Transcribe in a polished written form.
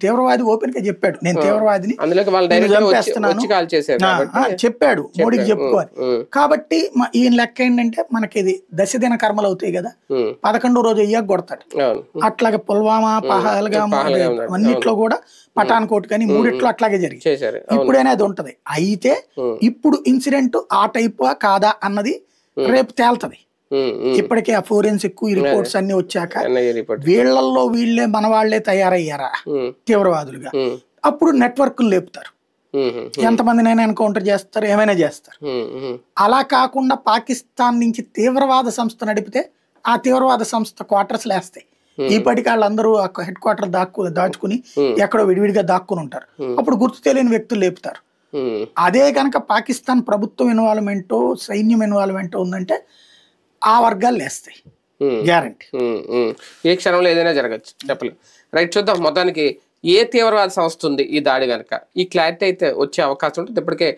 తీవ్రవాది open గా చెప్పాడు, నేను తీవ్రవాదిని చెప్పాడు మోడీకి చెప్పుకోవాలి. కాబట్టి ఈయన లెక్క ఏంటంటే మనకి ఇది దశదిన కర్మలు అవుతాయి కదా, 11వ రోజు అయ్యాక కొడతాడు. అట్లాగే పుల్వామా, పహల్గామ్ అన్నిట్లో కూడా పఠాన్కోట్ కానీ మూడిట్లో అట్లాగే జరిగింది. ఇప్పుడైనా అది ఉంటది. అయితే ఇప్పుడు ఇన్సిడెంట్ ఆ టైప్ కాదా అన్నది రేపు తేల్తది. ఇప్పటికే ఆ ఫోరెన్సిక్ రిపోర్ట్స్ అన్ని వచ్చాక వీళ్ళల్లో వీళ్ళే మన వాళ్లే తయారయ్యారా తీవ్రవాదులుగా, అప్పుడు నెట్వర్క్ లేపుతారు, ఎంతమందినైనా ఎన్కౌంటర్ చేస్తారు, ఏమైనా చేస్తారు. అలా కాకుండా పాకిస్తాన్ నుంచి తీవ్రవాద సంస్థ నడిపితే ఆ తీవ్రవాద సంస్థ క్వార్టర్స్ లేస్తాయి. ఈపాటికి వాళ్ళందరూ హెడ్ క్వార్టర్ దాచుకుని ఎక్కడో విడివిడిగా దాక్కుని ఉంటారు. అప్పుడు గుర్తు తెలియని వ్యక్తులు లేపుతారు. అదే కనుక పాకిస్తాన్ ప్రభుత్వం ఇన్వాల్వ్మెంటో సైన్యం ఇన్వాల్వ్మెంటో ఉందంటే ఆ వర్గాలు లేస్తాయి గ్యారంటీ. ఏ క్షణంలో ఏదైనా జరగచ్చు చెప్పలేదు. రైట్, చూద్దాం. మొత్తానికి ఏ తీవ్రవాద సంస్థ ఉంది ఈ దాడి కనుక ఈ క్లారిటీ అయితే వచ్చే అవకాశం ఉంటుంది. ఇప్పటికే